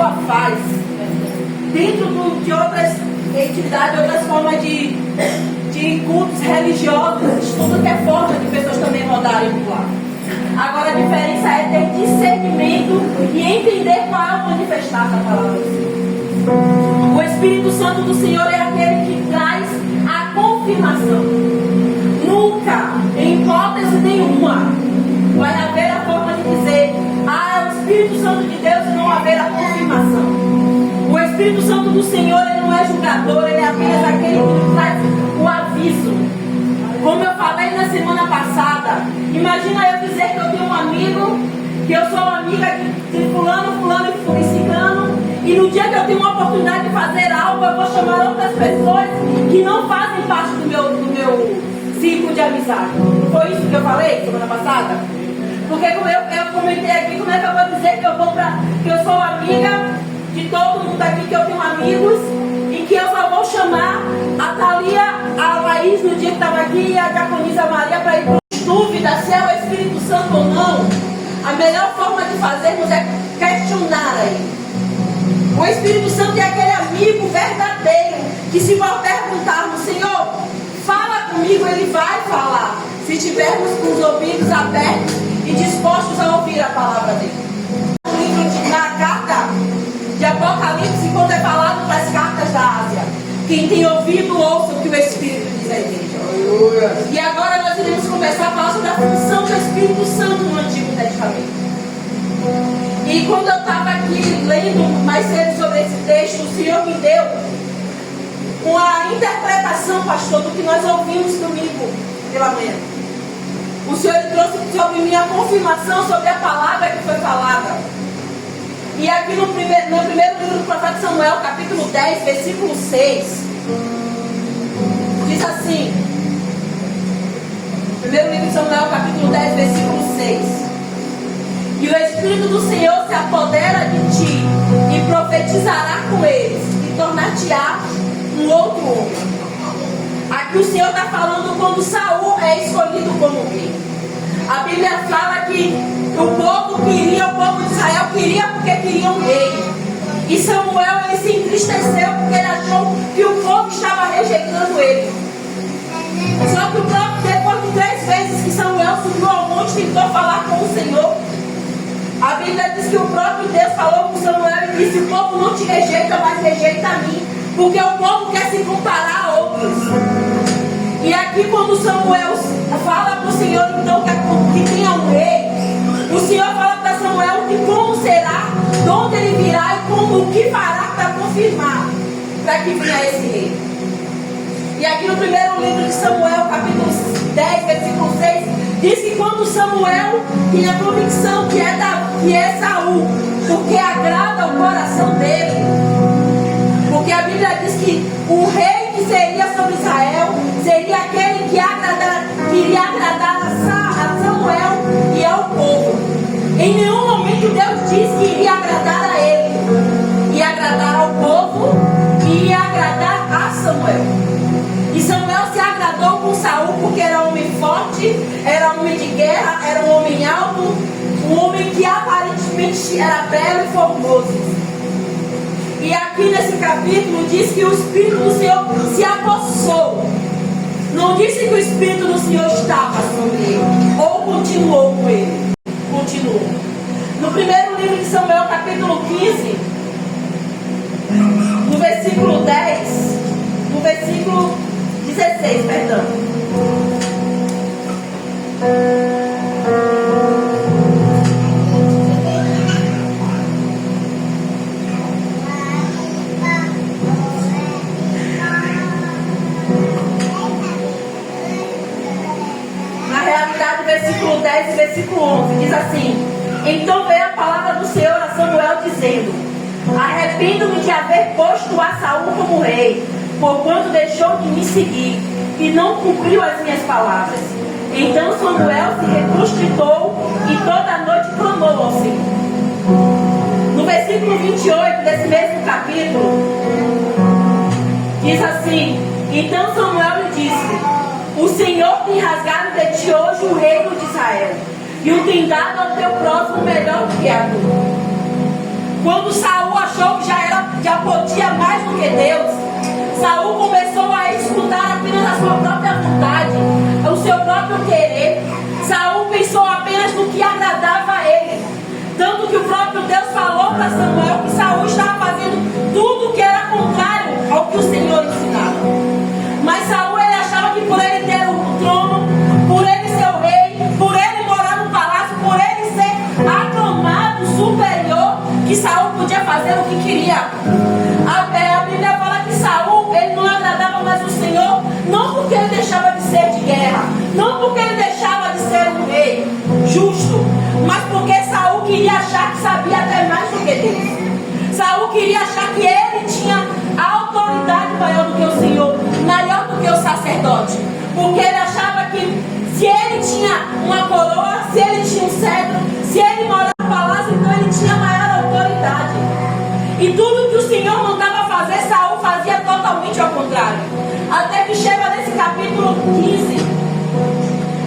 pessoa faz, dentro de outras entidades, outras formas de cultos religiosos, tudo que é forma de pessoas também rodarem por lá. Agora a diferença é ter discernimento e entender qual é o manifestar da palavra do Senhor. O Espírito Santo do Senhor é aquele que traz a confirmação. Nunca, em hipótese nenhuma, vai haver a forma de dizer: ah, é o Espírito Santo de Deus, e não haver a confirmação. O Espírito Santo do Senhor, ele não é julgador, ele é apenas aquele que traz o aviso. Como eu falei na semana passada, imagina eu dizer que eu tenho um amigo, que eu sou amiga de fulano e ciclano, e no dia que eu tenho uma oportunidade de fazer algo, eu vou chamar outras pessoas que não fazem parte do meu ciclo de amizade. Não foi isso que eu falei semana passada? Porque como eu comentei aqui, como é que eu vou dizer que eu sou amiga de todo mundo aqui, que eu tenho amigos, e que eu só vou chamar a Thalia, a Laís no dia que estava aqui, e a Diaconisa Maria para ir com dúvida se é o Espírito Santo ou não. A melhor forma de fazermos é questionar ele. O Espírito Santo é aquele amigo verdadeiro que, se for perguntarmos: Senhor, fala comigo, ele vai falar, se tivermos com os ouvidos abertos e dispostos a ouvir a palavra dele. Na carta de Apocalipse, quando é falado das cartas da Ásia, quem tem ouvido, ouça o que o Espírito diz à igreja. Aleluia. E agora nós iremos começar a falar sobre a função do Espírito Santo no Antigo Testamento. E quando eu estava aqui lendo mais cedo sobre esse texto, o Senhor me deu uma interpretação, pastor, do que nós ouvimos domingo pela manhã. O Senhor trouxe sobre mim a confirmação sobre a palavra que foi falada. E aqui no primeiro livro do profeta Samuel, capítulo 10, versículo 6, diz assim: primeiro livro de Samuel, capítulo 10, versículo 6: e o Espírito do Senhor se apodera de ti, e profetizará com eles, e tornar-te-á um outro homem. Aqui o Senhor está falando quando Saul é escolhido como rei. A Bíblia fala que o povo de Israel queria porque queria um rei. E Samuel, ele se entristeceu porque ele achou que o povo estava rejeitando ele. Só que o próprio, depois de 3 vezes que Samuel subiu ao monte e tentou falar com o Senhor, a Bíblia diz que o próprio Deus falou com Samuel e disse: o povo não te rejeita, mas rejeita a mim, porque o povo quer se comparar a outros. E aqui quando Samuel fala para o Senhor então que tenha um rei, o Senhor fala para Samuel que como será, de onde ele virá e como o que fará para confirmar, para que venha esse rei. E aqui no primeiro livro de Samuel, capítulo 10, versículo 6, diz que quando Samuel tinha a convicção que é Saul, porque agrada o coração dele, porque a Bíblia diz que o rei que seria sobre Israel seria aquele que iria agradar a Samuel e ao povo. Em nenhum momento Deus disse que iria agradar a ele, ia agradar ao povo e ia agradar a Samuel. E Samuel se agradou com Saul porque era um homem forte, era um homem de guerra, era um homem alto, um homem que aparentemente era belo e formoso. E aqui nesse capítulo diz que o Espírito do Senhor se apossou. Não disse que o Espírito do Senhor estava sobre ele, ou continuou com ele. Continuou. No primeiro livro de Samuel, capítulo 15, no versículo 10, no versículo 16, perdão. Versículo 10 e versículo 11 diz assim: então veio a palavra do Senhor a Samuel dizendo: arrependo-me de haver posto a Saul como rei, porquanto deixou de me seguir e não cumpriu as minhas palavras. Então Samuel se reconstritou e toda a noite clamou ao Senhor. No versículo 28 desse mesmo capítulo diz assim: então Samuel lhe disse: o Senhor tem rasgado de ti hoje o reino de Israel, e o tem dado ao teu próximo melhor do que a tu. Quando Saul achou que já podia mais do que Deus. Saul começou a escutar apenas a sua própria vontade, o seu próprio querer. Saul pensou apenas no que agradava a ele. Tanto que o próprio Deus falou para Samuel que Saul estava fazendo tudo que era contrário ao que o Senhor ensinava. Mas Saul, ele achava que por ele ter o trono, por ele ser o rei, por ele morar no palácio, por ele ser aclamado, superior, que Saul podia fazer o que queria. A Bíblia fala que Saul, ele não agradava mais o Senhor, não porque ele deixava de ser de guerra, não porque ele deixava de ser um rei justo, mas porque Saul queria achar que sabia até mais do que Deus. Saul queria achar que ele tinha a autoridade maior do que o Senhor, maior do que o sacerdote, porque ele achava que se ele tinha uma coroa, se ele tinha um cetro, se ele morava no palácio, então ele tinha maior autoridade. E tudo que o Senhor mandava fazer, Saul fazia totalmente ao contrário. Até que chega nesse capítulo 15,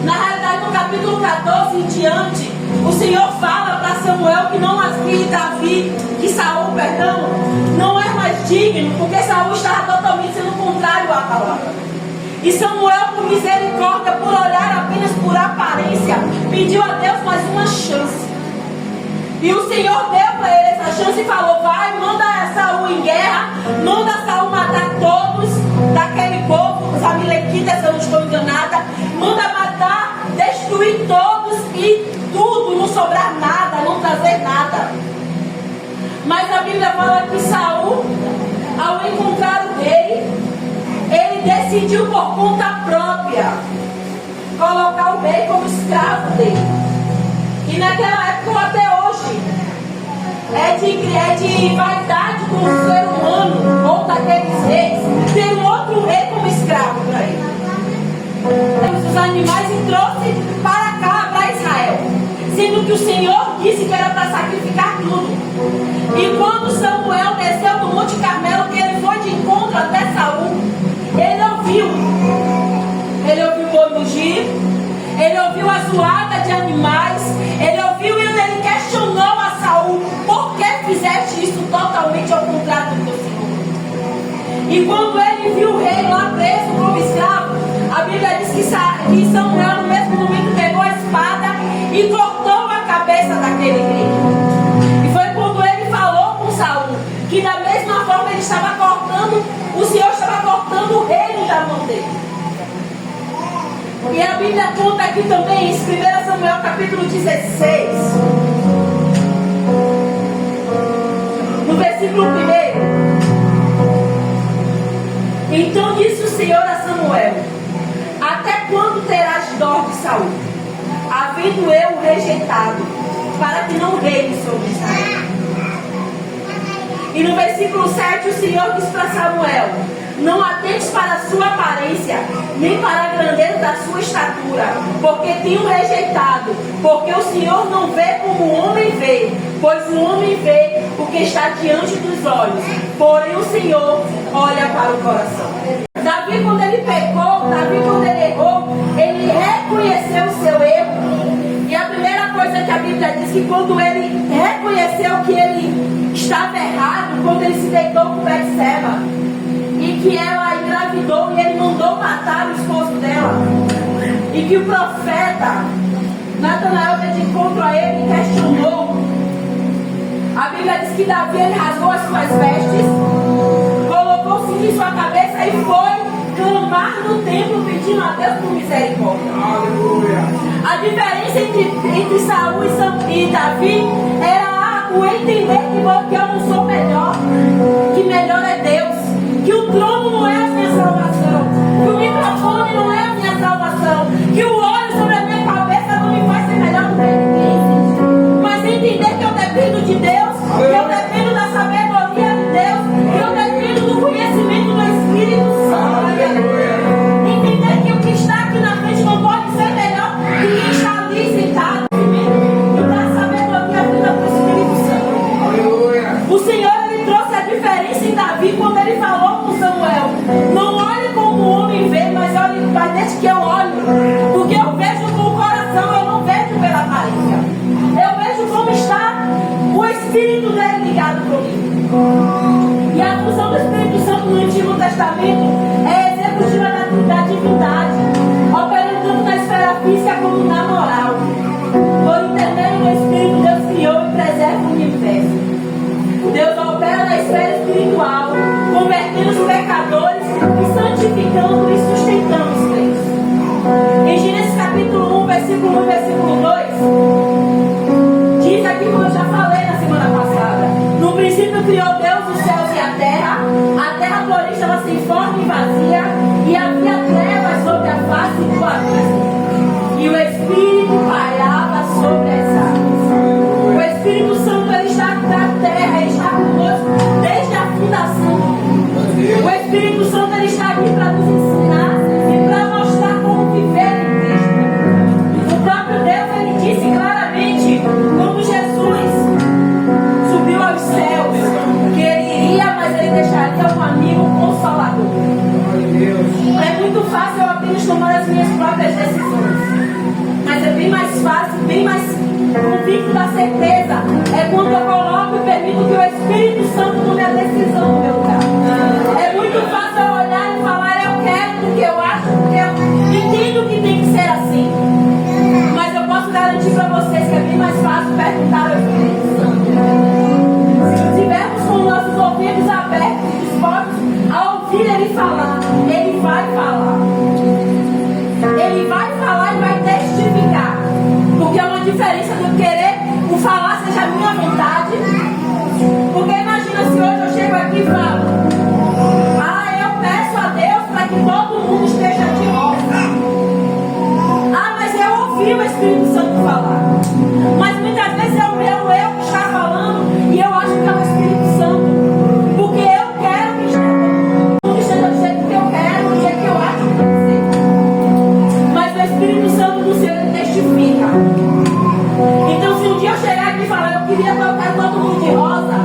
na realidade no capítulo 14 em diante, o Senhor fala para Samuel que não havia Davi, que Saul, perdão, não é mais digno, porque Saul estava totalmente sendo contrário à palavra. E Samuel, por misericórdia, por olhar apenas por aparência, pediu a Deus mais uma chance. E o Senhor deu para ele essa chance e falou: vai, manda Saul em guerra, manda Saul matar todos daquele povo, os amalequitas, se eu não estou enganada, manda matar, destruir todos e tudo, não sobrar nada, não trazer nada. Mas a Bíblia fala que Saul, ao encontrar o rei, ele decidiu por conta própria colocar o rei como escravo dele. E naquela época até hoje é de vaidade do ser humano ou daqueles reis ter um outro rei como escravo para ele. Os animais e trouxe para cá, para Israel, sendo que o Senhor disse que era para sacrificar tudo. E quando Samuel desceu do Monte Carmelo, que ele foi de encontro até Saul, ele ouviu o boi mugir, ele ouviu a zoada de animais, ele ouviu e ele questionou a Saul: por que fizeste isso totalmente ao contrário do teu Senhor? E quando ele viu o rei lá preso como escravo, a Bíblia diz que Samuel no mesmo momento pegou a espada e cortou a cabeça daquele rei. E foi quando ele falou com Saul que da mesma forma ele estava cortando, o Senhor estava cortando o reino da mão dele. E a Bíblia conta aqui também, em 1 Samuel capítulo 16, no versículo 1: então disse o Senhor a Samuel: até quando terás dó de Saul, havendo eu o rejeitado, para que não reine sobre Israel? E no versículo 7 o Senhor diz para Samuel: não atentes para a sua aparência, nem para a grandeza da sua estatura, porque tenho rejeitado, porque o Senhor não vê como o homem vê, pois o homem vê o que está diante dos olhos, porém o Senhor olha para o coração. Davi, quando ele pecou, Davi, quando ele errou, ele reconheceu o seu erro. E a primeira coisa que a Bíblia diz, que quando ele reconheceu que ele estava errado, quando ele se deitou com Betseba, e que ela engravidou e ele mandou matar o esposo dela, e que o profeta Natanael veio de encontro a ele e questionou, a Bíblia diz que Davi, ele rasgou as suas vestes, colocou o cinto em sua cabeça e foi clamar no templo pedindo a Deus por misericórdia. Aleluia. A diferença entre Saul e Davi era o entender que eu não sou melhor, que melhor é Deus, que o trono não é a minha salvação, que o microfone não é a minha salvação, que o óleo sobre a minha cabeça não me faz ser melhor do que ninguém. Mas entender que eu dependo de Deus, que eu dependo da sabedoria de Deus, que eu dependo do conhecimento do Espírito Santo. Entender que o que está aqui na frente não pode ser melhor que quem está ali sentado. E da sabedoria vinda do Espírito Santo. O Senhor, ele trouxe a diferença em Davi quando ele falou com Samuel. E a função do Espírito Santo no Antigo Testamento é executiva da divindade, operando tanto na esfera física como na moral. Por intermédio do Espírito, Deus criou e preserva o universo. Deus opera na esfera espiritual, convertendo os pecadores e santificando e sustentando os crentes. Em Gênesis capítulo 1, versículo 1 e versículo 2, diz aqui, como eu já falei na semana passada: no princípio criou Deus os céus e a terra porém estava sem forma e vazia, e havia trevas sobre a face do abismo, e o Espírito pairava sobre as águas. O Espírito Santo, ele está na terra, ele está conosco desde a fundação do mundo. O Espírito Santo, ele está aqui para nos ensinar e para mostrar como viver em Cristo. O próprio Deus, ele disse claramente, quando Jesus subiu aos céus, que ele iria, mas ele deixaria um amigo consolador. É muito fácil eu apenas tomar as minhas próprias decisões, mas é bem mais fácil, bem mais convicto da certeza é quando eu coloco e permito que o Espírito Santo tome a decisão no meu lugar. É muito fácil eu olhar e falar: eu quero porque eu acho, porque eu entendo que tem que ser assim. Mas eu posso garantir para vocês que é bem mais fácil perguntar ao Espírito Santo. Se estivermos com nossos ouvidos abertos e dispostos a ouvir ele falar, ele vai falar. Ele vai falar e vai testificar. Porque é uma diferença do querer o falar seja a minha vontade. Porque imagina se hoje eu chego aqui e falo: eu peço a Deus para que todo mundo esteja de rosa. Mas eu ouvi o Espírito Santo falar. Mas muitas vezes é o meu eu que está falando e eu acho que é o Espírito Santo. Porque eu quero que esteja do jeito que eu quero, do jeito que eu acho que tem que ser. Mas o Espírito Santo do Senhor, ele testifica. Então, se um dia eu chegar aqui e falar: eu queria tocar todo mundo de rosa,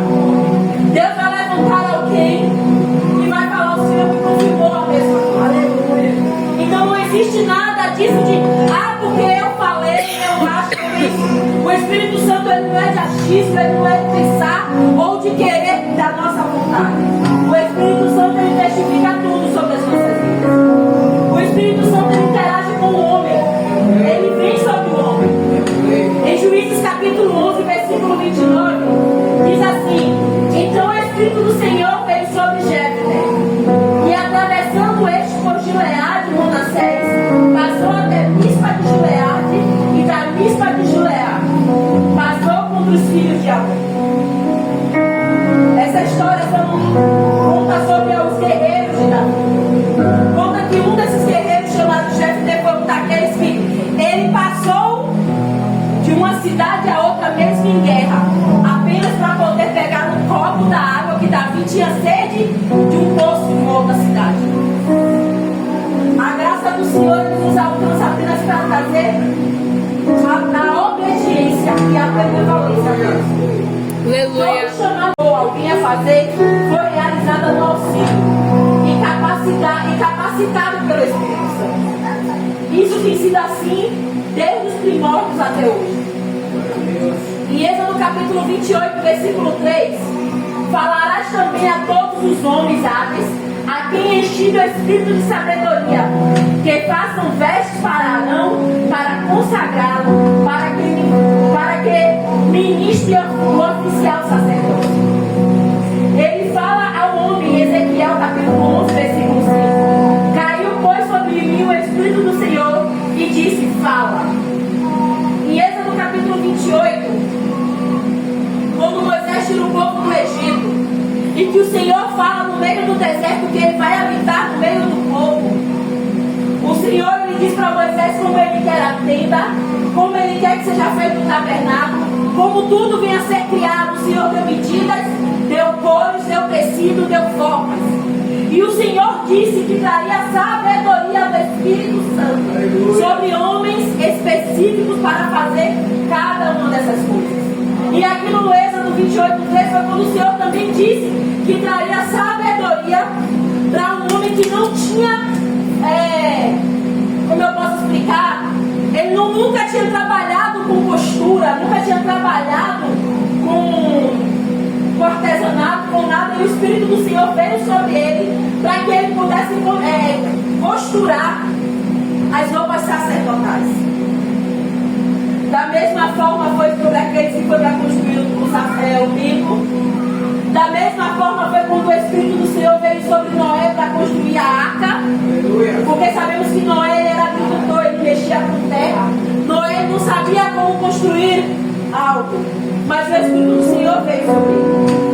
Deus vai levantar alguém e vai falar: o Senhor me confirmou a mesma coisa. Então, não existe nada disso de porque eu falei, eu acho que isso. O Espírito Santo, ele não é de achismo, ele não é de pensar ou de querer da nossa vontade. O Espírito Santo, ele testifica tudo sobre as nossas vidas. O Espírito Santo, ele interage com o homem, ele vem sobre o homem. Em Juízes capítulo 11, versículo 29, diz assim: então o Espírito do Senhor veio sobre Jefté, e atravessando este por Gileade e Manassés, passou até Mispa de Gileade, e da Mispa de Gileade passou contra os filhos de Amon. Essa história conta sobre os guerreiros de Davi. Conta que um desses guerreiros, chamado Jefté, foi um daqueles que ele passou de uma cidade a outra mesmo em guerra, apenas para poder pegar um copo da água que Davi tinha sede de um poço em outra cidade. A graça do Senhor nos alcança apenas para trazer a obediência e a benevolência a Deus. Aleluia. Todo chamado alguém a fazer foi realizada no auxílio e capacitado pelo Espírito Santo. Isso tem sido assim desde os primórdios até hoje. Em Êxodo capítulo 28, versículo 3, falarás também a todos os homens hábeis, a quem enchido o espírito de sabedoria, que façam vestes para Arão, para consagrá-lo, para que ministre o oficial sacerdócio. Ele fala ao homem, Ezequiel capítulo 11, versículo 5: caiu, pois, sobre mim o Espírito do Senhor e disse: fala. Em Êxodo capítulo 28, quando Moisés tira o povo do Egito, e que o Senhor fala no meio do deserto que ele vai habitar no meio do povo, o Senhor lhe diz para Moisés como ele quer a tenda, como ele quer que seja feito o tabernáculo, como tudo venha a ser criado. O Senhor deu medidas, deu cores, deu tecido, deu formas. E o Senhor disse que traria sabedoria do Espírito Santo sobre homens específicos para fazer cada uma dessas coisas. E aqui no Êxodo 28:3 foi quando o Senhor também disse que traria sabedoria para um homem que não tinha, como eu posso explicar, ele nunca tinha trabalhado com costura, nunca tinha trabalhado com com artesanato, com nada, e o Espírito do Senhor veio sobre ele para que ele pudesse costurar as roupas sacerdotais. Da mesma forma foi sobre aqueles que foi para construir o templo. Da mesma forma foi quando o Espírito do Senhor veio sobre Noé para construir a arca. Porque sabemos que Noé era agricultor, ele mexia com terra. Noé não sabia como construir algo, mas o Espírito do Senhor veio sobre ele.